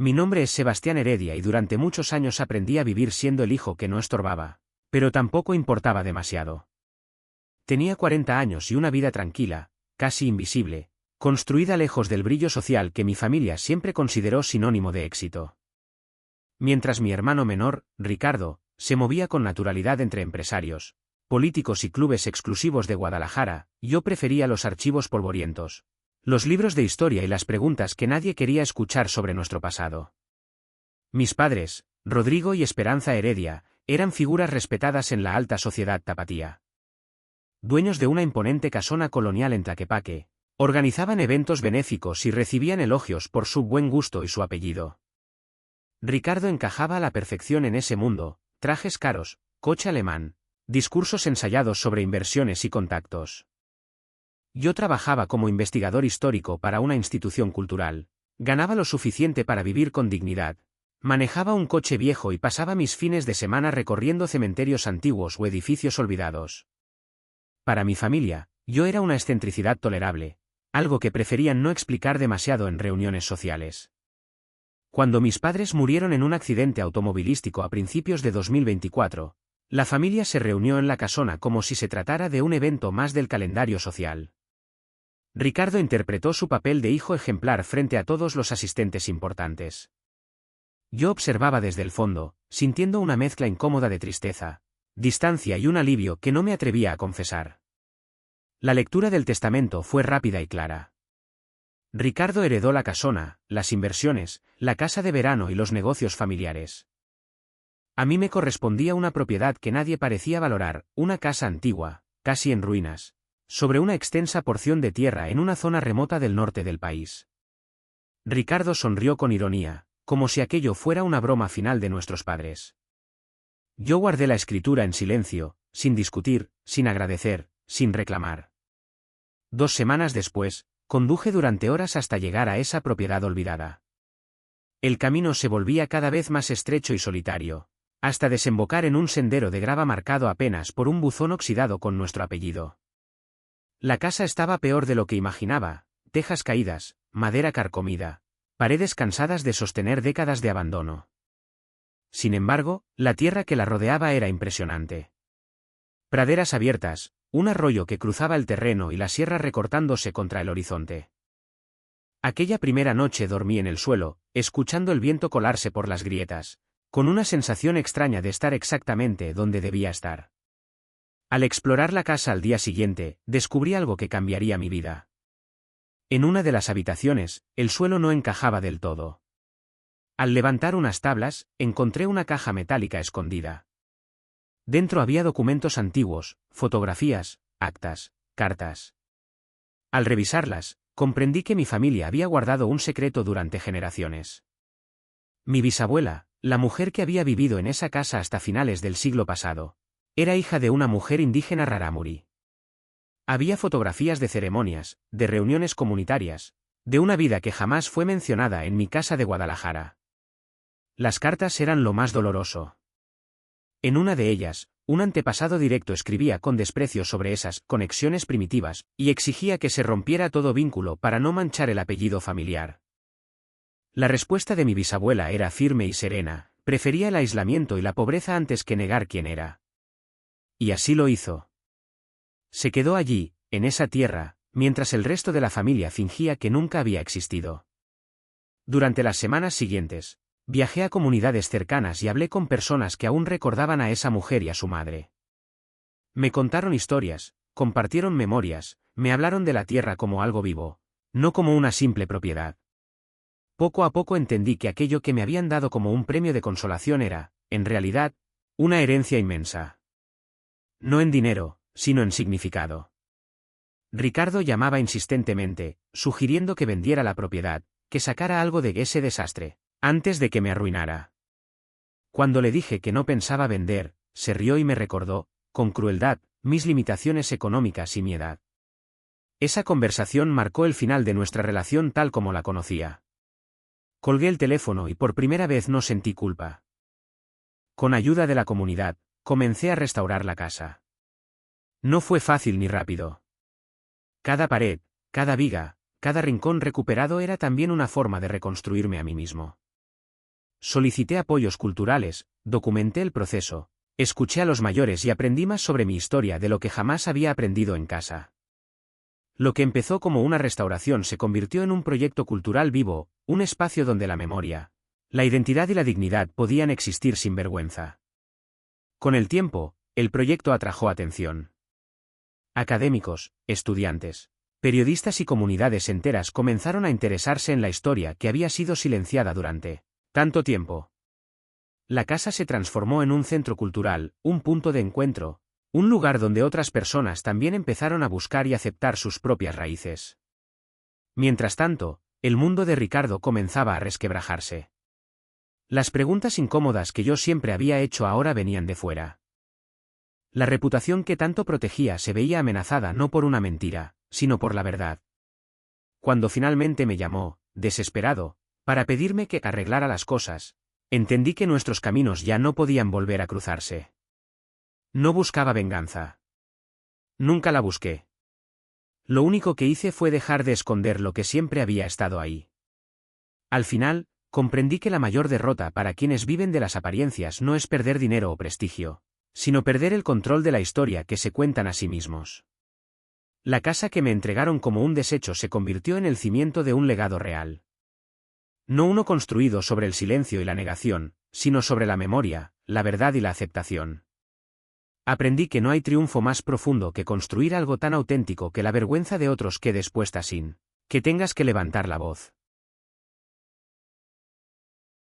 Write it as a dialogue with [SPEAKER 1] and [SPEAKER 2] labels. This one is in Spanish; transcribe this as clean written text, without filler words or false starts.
[SPEAKER 1] Mi nombre es Sebastián Heredia y durante muchos años aprendí a vivir siendo el hijo que no estorbaba, pero tampoco importaba demasiado. Tenía 40 años y una vida tranquila, casi invisible, construida lejos del brillo social que mi familia siempre consideró sinónimo de éxito. Mientras mi hermano menor, Ricardo, se movía con naturalidad entre empresarios, políticos y clubes exclusivos de Guadalajara, yo prefería los archivos polvorientos, los libros de historia y las preguntas que nadie quería escuchar sobre nuestro pasado. Mis padres, Rodrigo y Esperanza Heredia, eran figuras respetadas en la alta sociedad tapatía. Dueños de una imponente casona colonial en Tlaquepaque, organizaban eventos benéficos y recibían elogios por su buen gusto y su apellido. Ricardo encajaba a la perfección en ese mundo: trajes caros, coche alemán, discursos ensayados sobre inversiones y contactos. Yo trabajaba como investigador histórico para una institución cultural, ganaba lo suficiente para vivir con dignidad, manejaba un coche viejo y pasaba mis fines de semana recorriendo cementerios antiguos o edificios olvidados. Para mi familia, yo era una excentricidad tolerable, algo que preferían no explicar demasiado en reuniones sociales. Cuando mis padres murieron en un accidente automovilístico a principios de 2024, la familia se reunió en la casona como si se tratara de un evento más del calendario social. Ricardo interpretó su papel de hijo ejemplar frente a todos los asistentes importantes. Yo observaba desde el fondo, sintiendo una mezcla incómoda de tristeza, distancia y un alivio que no me atrevía a confesar. La lectura del testamento fue rápida y clara. Ricardo heredó la casona, las inversiones, la casa de verano y los negocios familiares. A mí me correspondía una propiedad que nadie parecía valorar, una casa antigua, casi en ruinas, sobre una extensa porción de tierra en una zona remota del norte del país. Ricardo sonrió con ironía, como si aquello fuera una broma final de nuestros padres. Yo guardé la escritura en silencio, sin discutir, sin agradecer, sin reclamar. 2 semanas después, conduje durante horas hasta llegar a esa propiedad olvidada. El camino se volvía cada vez más estrecho y solitario, hasta desembocar en un sendero de grava marcado apenas por un buzón oxidado con nuestro apellido. La casa estaba peor de lo que imaginaba: tejas caídas, madera carcomida, paredes cansadas de sostener décadas de abandono. Sin embargo, la tierra que la rodeaba era impresionante. Praderas abiertas, un arroyo que cruzaba el terreno y la sierra recortándose contra el horizonte. Aquella primera noche dormí en el suelo, escuchando el viento colarse por las grietas, con una sensación extraña de estar exactamente donde debía estar. Al explorar la casa al día siguiente, descubrí algo que cambiaría mi vida. En una de las habitaciones, el suelo no encajaba del todo. Al levantar unas tablas, encontré una caja metálica escondida. Dentro había documentos antiguos, fotografías, actas, cartas. Al revisarlas, comprendí que mi familia había guardado un secreto durante generaciones. Mi bisabuela, la mujer que había vivido en esa casa hasta finales del siglo pasado, era hija de una mujer indígena rarámuri. Había fotografías de ceremonias, de reuniones comunitarias, de una vida que jamás fue mencionada en mi casa de Guadalajara. Las cartas eran lo más doloroso. En una de ellas, un antepasado directo escribía con desprecio sobre esas conexiones primitivas, y exigía que se rompiera todo vínculo para no manchar el apellido familiar. La respuesta de mi bisabuela era firme y serena: prefería el aislamiento y la pobreza antes que negar quién era. Y así lo hizo. Se quedó allí, en esa tierra, mientras el resto de la familia fingía que nunca había existido. Durante las semanas siguientes, viajé a comunidades cercanas y hablé con personas que aún recordaban a esa mujer y a su madre. Me contaron historias, compartieron memorias, me hablaron de la tierra como algo vivo, no como una simple propiedad. Poco a poco entendí que aquello que me habían dado como un premio de consolación era, en realidad, una herencia inmensa. No en dinero, sino en significado. Ricardo llamaba insistentemente, sugiriendo que vendiera la propiedad, que sacara algo de ese desastre, antes de que me arruinara. Cuando le dije que no pensaba vender, se rió y me recordó, con crueldad, mis limitaciones económicas y mi edad. Esa conversación marcó el final de nuestra relación tal como la conocía. Colgué el teléfono y por primera vez no sentí culpa. Con ayuda de la comunidad, comencé a restaurar la casa. No fue fácil ni rápido. Cada pared, cada viga, cada rincón recuperado era también una forma de reconstruirme a mí mismo. Solicité apoyos culturales, documenté el proceso, escuché a los mayores y aprendí más sobre mi historia de lo que jamás había aprendido en casa. Lo que empezó como una restauración se convirtió en un proyecto cultural vivo, un espacio donde la memoria, la identidad y la dignidad podían existir sin vergüenza. Con el tiempo, el proyecto atrajo atención. Académicos, estudiantes, periodistas y comunidades enteras comenzaron a interesarse en la historia que había sido silenciada durante tanto tiempo. La casa se transformó en un centro cultural, un punto de encuentro, un lugar donde otras personas también empezaron a buscar y aceptar sus propias raíces. Mientras tanto, el mundo de Ricardo comenzaba a resquebrajarse. Las preguntas incómodas que yo siempre había hecho ahora venían de fuera. La reputación que tanto protegía se veía amenazada no por una mentira, sino por la verdad. Cuando finalmente me llamó, desesperado, para pedirme que arreglara las cosas, entendí que nuestros caminos ya no podían volver a cruzarse. No buscaba venganza. Nunca la busqué. Lo único que hice fue dejar de esconder lo que siempre había estado ahí. Al final, comprendí que la mayor derrota para quienes viven de las apariencias no es perder dinero o prestigio, sino perder el control de la historia que se cuentan a sí mismos. La casa que me entregaron como un desecho se convirtió en el cimiento de un legado real. No uno construido sobre el silencio y la negación, sino sobre la memoria, la verdad y la aceptación. Aprendí que no hay triunfo más profundo que construir algo tan auténtico que la vergüenza de otros quede expuesta sin que tengas que levantar la voz.